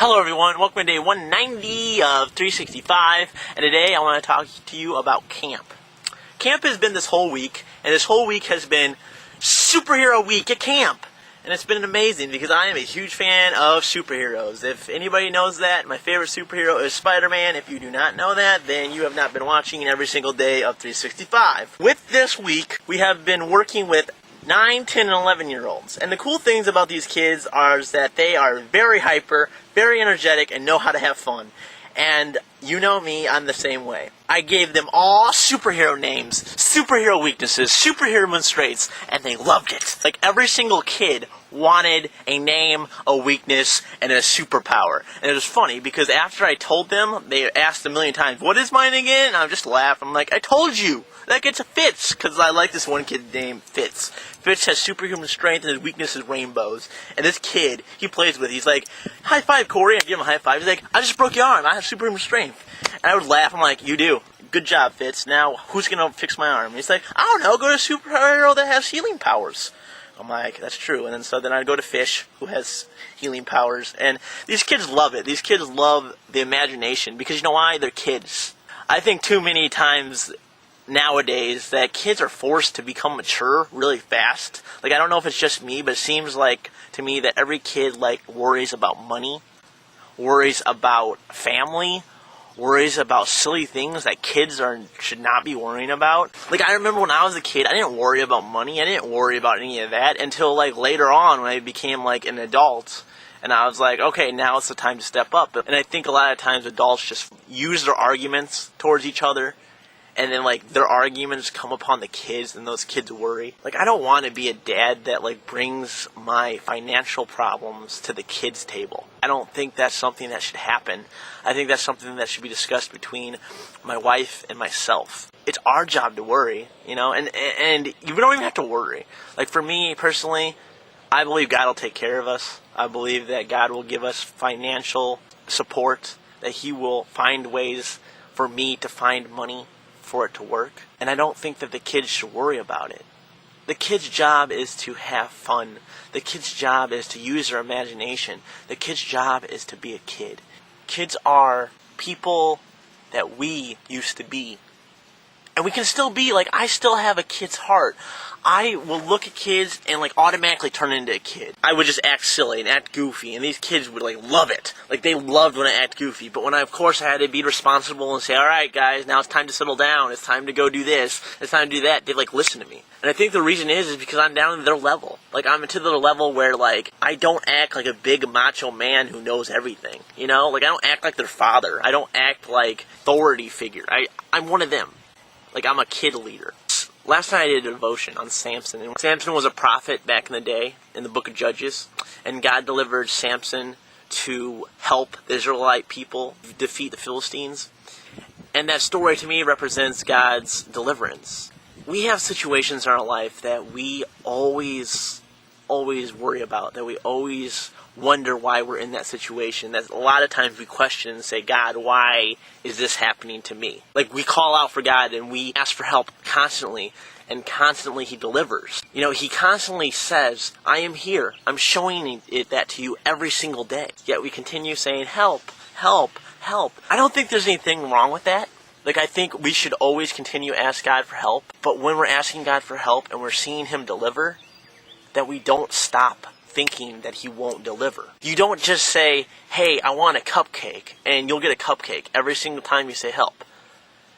Hello everyone, welcome to day 190 of 365, and today I want to talk to you about camp. Camp has been this whole week, and this whole week has been superhero week at camp. And it's been amazing because I am a huge fan of superheroes. If anybody knows that, my favorite superhero is Spider-Man. If you do not know that, then you have not been watching every single day of 365. With this week, we have been working with 9, 10, and 11-year-olds. And the cool things about these kids are that they are very hyper, very energetic, and know how to have fun. And you know me, I'm the same way. I gave them all superhero names, superhero weaknesses, superhero traits, and they loved it. Like every single kid wanted a name, a weakness, and a superpower. And it was funny because after I told them, they asked a million times, "What is mine again?" And I just laughed. I'm like, "I told you. That gets a Fitz," because I like this one kid named Fitz. Fitz has superhuman strength and his weakness is rainbows. And this kid he plays with, he's like, "High five, Corey." I give him a high five. He's like, "I just broke your arm. I have superhuman strength." And I would laugh. I'm like, "You do. Good job, Fitz. Now, who's going to fix my arm?" And he's like, "I don't know. Go to a superhero that has healing powers." I'm like, "That's true." And then I'd go to Fish, who has healing powers. And these kids love it. These kids love the imagination because you know why? They're kids. I think too many times nowadays that kids are forced to become mature really fast. Like, I don't know if it's just me, but it seems like to me that every kid worries about money, worries about family, worries about silly things that kids should not be worrying about. Like, I remember when I was a kid, I didn't worry about money. I didn't worry about any of that until later on when I became an adult. And I was like, okay, now it's the time to step up. And I think a lot of times adults just use their arguments towards each other. And then, their arguments come upon the kids, and those kids worry. I don't want to be a dad that, brings my financial problems to the kids' table. I don't think that's something that should happen. I think that's something that should be discussed between my wife and myself. It's our job to worry, and you don't even have to worry. For me, personally, I believe God will take care of us. I believe that God will give us financial support, that He will find ways for me to find money for it to work. And I don't think that the kids should worry about it. The kid's job is to have fun. The kid's job is to use their imagination. The kid's job is to be a kid. Kids are people that we used to be. And we can still be, I still have a kid's heart. I will look at kids and automatically turn into a kid. I would just act silly and act goofy, and these kids would love it. They loved when I act goofy. But when I had to be responsible and say, "All right, guys, now it's time to settle down. It's time to go do this. It's time to do that," they listen to me. And I think the reason is because I'm down to their level. I'm to their level where I don't act like a big macho man who knows everything. I don't act like their father. I don't act like authority figure. I'm one of them. I'm a kid leader. Last night I did a devotion on Samson. And Samson was a prophet back in the day in the book of Judges. And God delivered Samson to help the Israelite people defeat the Philistines. And that story to me represents God's deliverance. We have situations in our life that we always worry about, that we always wonder why we're in that situation. That a lot of times we question and say, "God, why is this happening to me?" We call out for God and we ask for help constantly, and constantly He delivers. He constantly says, "I am here. I'm showing that to you every single day." Yet we continue saying, "Help, help, help." I don't think there's anything wrong with that. I think we should always continue to ask God for help. But when we're asking God for help and we're seeing Him deliver, that we don't stop thinking that He won't deliver. You don't just say, "Hey, I want a cupcake," and you'll get a cupcake every single time you say help.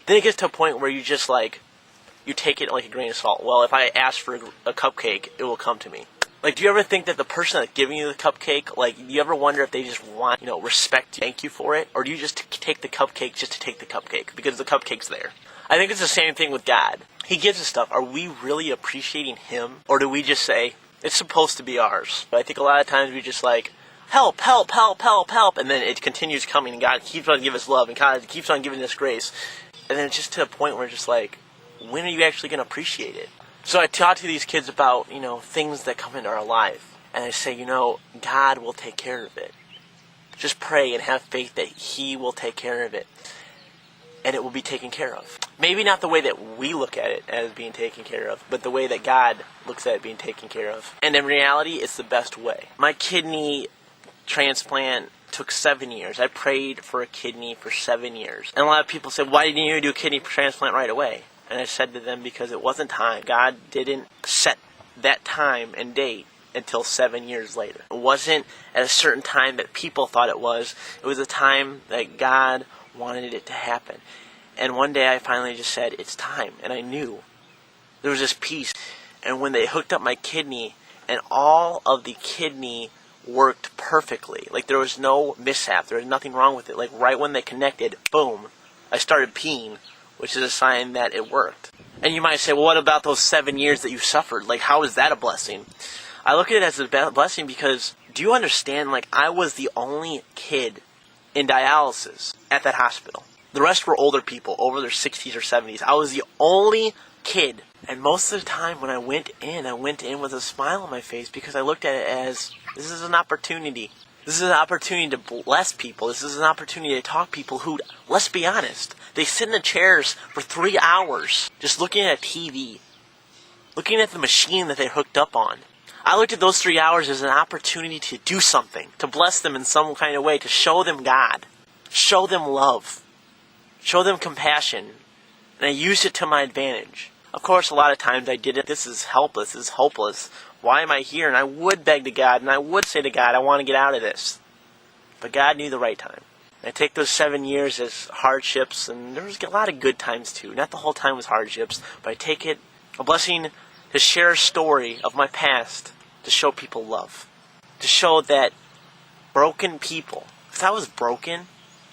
Then it gets to a point where you just you take it like a grain of salt. Well, if I ask for a cupcake, it will come to me. Do you ever think that the person that's giving you the cupcake, do you ever wonder if they just want, respect, thank you for it? Or do you just take the cupcake just to take the cupcake because the cupcake's there? I think it's the same thing with God. He gives us stuff. Are we really appreciating Him? Or do we just say, "It's supposed to be ours"? But I think a lot of times we just help, help, help, help, help. And then it continues coming, and God keeps on giving us love, and God keeps on giving us grace. And then it's just to a point where it's just when are you actually going to appreciate it? So I talk to these kids about, things that come into our life. And I say, God will take care of it. Just pray and have faith that He will take care of it. And it will be taken care of. Maybe not the way that we look at it as being taken care of, but the way that God looks at it being taken care of. And in reality, it's the best way. My kidney transplant took 7 years. I prayed for a kidney for 7 years. And a lot of people said, why didn't you do a kidney transplant right away? And I said to them, because it wasn't time. God didn't set that time and date until 7 years later. It wasn't at a certain time that people thought it was. It was a time that God wanted it to happen. And one day I finally just said, it's time. And I knew. There was this peace. And when they hooked up my kidney, and all of the kidney worked perfectly. Like, there was no mishap. There was nothing wrong with it. Like, right when they connected, boom, I started peeing, which is a sign that it worked. And you might say, well, what about those 7 years that you suffered? Like, how is that a blessing? I look at it as a blessing because, do you understand, like, I was the only kid in dialysis at that hospital. The rest were older people, over their 60s or 70s. I was the only kid. And most of the time when I went in with a smile on my face because I looked at it as, this is an opportunity. This is an opportunity to bless people. This is an opportunity to talk to people who, let's be honest, they sit in the chairs for 3 hours just looking at a TV, looking at the machine that they hooked up on. I looked at those 3 hours as an opportunity to do something, to bless them in some kind of way, to show them God, show them love, show them compassion, and I used it to my advantage. Of course, a lot of times I did it, this is helpless, this is hopeless, why am I here? And I would beg to God, and I would say to God, I want to get out of this. But God knew the right time. And I take those 7 years as hardships, and there was a lot of good times too. Not the whole time was hardships, but I take it a blessing to share a story of my past, to show people love. To show that broken people, because I was broken,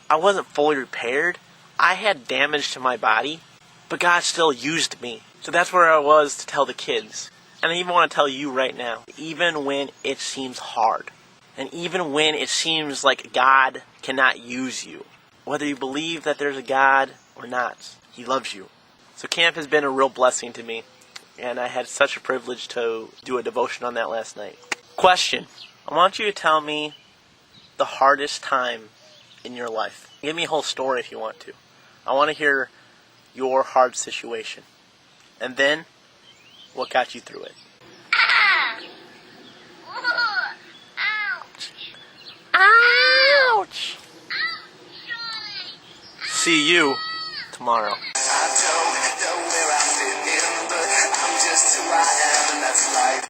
I wasn't fully repaired, I had damage to my body, but God still used me. So that's where I was to tell the kids. And I even want to tell you right now, even when it seems hard, and even when it seems like God cannot use you, whether you believe that there's a God or not, He loves you. So camp has been a real blessing to me, and I had such a privilege to do a devotion on that last night. Question. I want you to tell me the hardest time in your life. Give me a whole story if you want to. I want to hear your hard situation. And then, what got you through it? Ouch! See you tomorrow. I don't know where I've been, but I'm just who I am, and that's life.